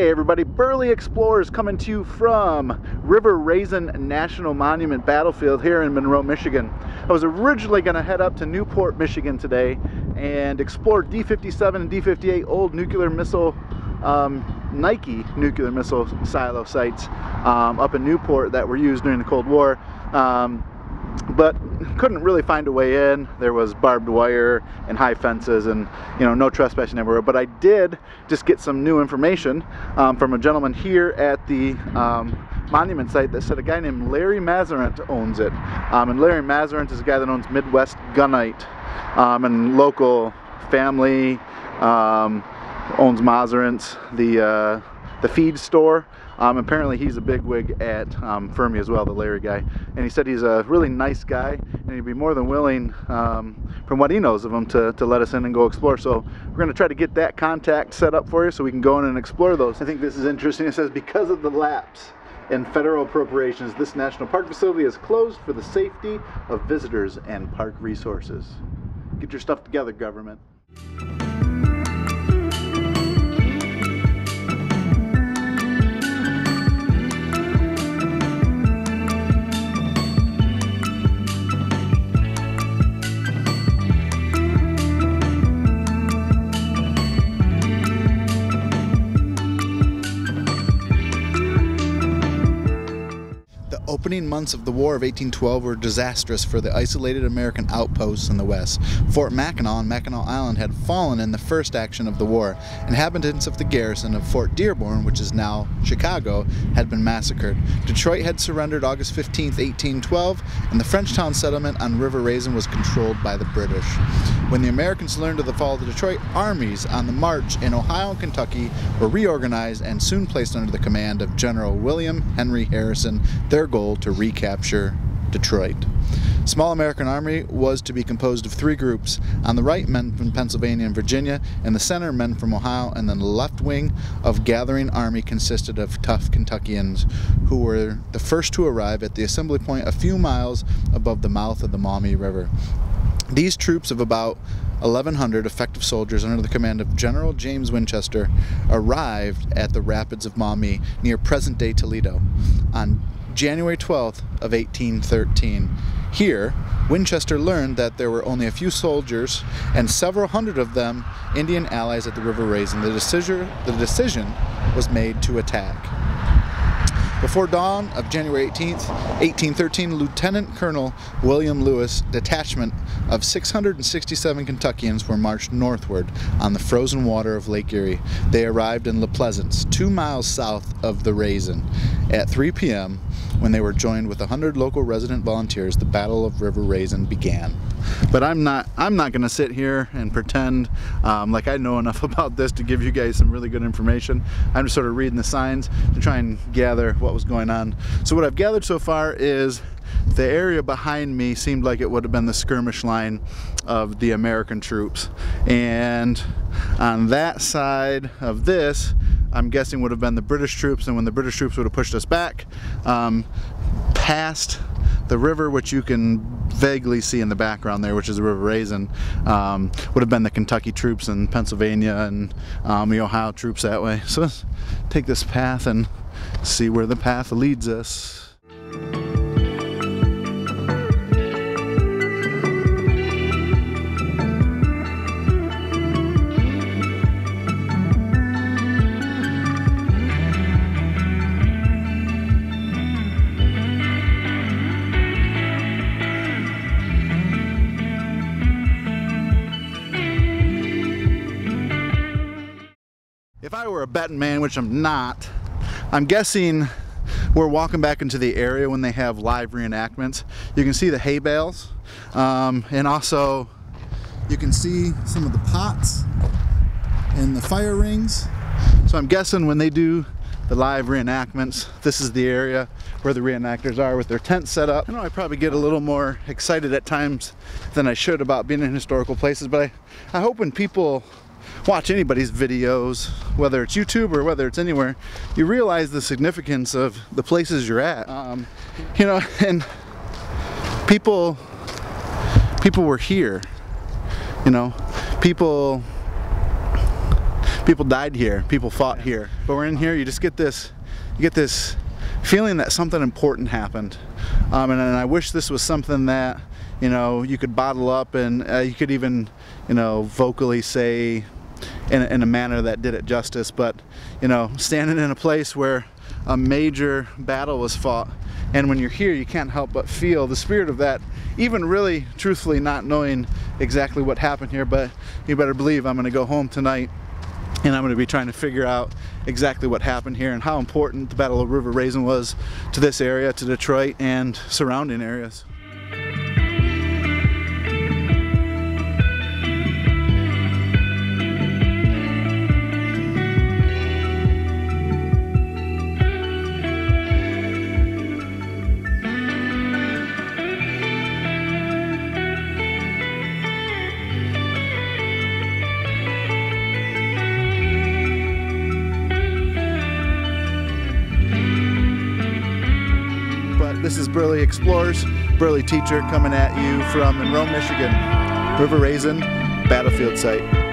Hey everybody, Burly Explorers coming to you from River Raisin National Monument Battlefield here in Monroe, Michigan. I was originally going to head up to Newport, Michigan today and explore D-57 and D-58 old nuclear missile, Nike nuclear missile silo sites up in Newport that were used during the Cold War. But couldn't really find a way in. There was barbed wire and high fences and, you know, no trespassing everywhere. But I did just get some new information from a gentleman here at the monument site that said a guy named Larry Mazarant owns it. And Larry Mazarant is a guy that owns Midwest Gunite, and local family, owns Mazarant's, the feed store. Apparently he's a bigwig at Fermi as well, the Larry guy. And he said he's a really nice guy and he'd be more than willing, from what he knows of him, to let us in and go explore. So we're going to try to get that contact set up for you so we can go in and explore those. I think this is interesting. It says, because of the lapse in federal appropriations, this national park facility is closed for the safety of visitors and park resources. Get your stuff together, government. Opening months of the War of 1812 were disastrous for the isolated American outposts in the West. Fort Mackinac on Mackinac Island had fallen in the first action of the war. Inhabitants of the garrison of Fort Dearborn, which is now Chicago, had been massacred. Detroit had surrendered August 15, 1812, and the Frenchtown settlement on River Raisin was controlled by the British. When the Americans learned of the fall of the Detroit, armies on the march in Ohio and Kentucky were reorganized and soon placed under the command of General William Henry Harrison, their goal to recapture Detroit. Small American army was to be composed of three groups. On the right, men from Pennsylvania and Virginia, in the center, men from Ohio, and then the left wing of gathering army consisted of tough Kentuckians who were the first to arrive at the assembly point a few miles above the mouth of the Maumee River. These troops of about 1,100 effective soldiers under the command of General James Winchester arrived at the rapids of Maumee near present-day Toledo on January 12th of 1813. Here, Winchester learned that there were only a few soldiers and several hundred of them Indian allies at the River Raisin. The decision was made to attack. Before dawn of January 18th, 1813, Lieutenant Colonel William Lewis' detachment of 667 Kentuckians were marched northward on the frozen water of Lake Erie. They arrived in La Pleasance, 2 miles south of the Raisin. At 3 p.m., when they were joined with 100 local resident volunteers, the Battle of River Raisin began. But I'm not going to sit here and pretend like I know enough about this to give you guys some really good information. I'm just sort of reading the signs to try and gather what was going on. So what I've gathered so far is the area behind me seemed like it would have been the skirmish line of the American troops. And on that side of this, I'm guessing would have been the British troops, and when the British troops would have pushed us back past the river, which you can vaguely see in the background there, which is the River Raisin, would have been the Kentucky troops and Pennsylvania and the Ohio troops that way. So let's take this path and see where the path leads us. If I were a betting man, which I'm not, I'm guessing we're walking back into the area when they have live reenactments. You can see the hay bales, and also you can see some of the pots and the fire rings. So I'm guessing when they do the live reenactments, this is the area where the reenactors are with their tents set up. I know I probably get a little more excited at times than I should about being in historical places, but I hope when people watch anybody's videos, whether it's YouTube or whether it's anywhere, you realize the significance of the places you're at. You know, and people were here, you know, people People died here, people fought here. But we're in here, you get this feeling that something important happened. And I wish this was something that, you know, you could bottle up and you could even, you know, vocally say in a manner that did it justice. But, you know, standing in a place where a major battle was fought, and when you're here you can't help but feel the spirit of that, even really truthfully not knowing exactly what happened here. But you better believe I'm going to go home tonight and I'm going to be trying to figure out exactly what happened here and how important the Battle of River Raisin was to this area, to Detroit and surrounding areas. This is Burly Explorers, Burly Teacher coming at you from Monroe, Michigan, River Raisin Battlefield Site.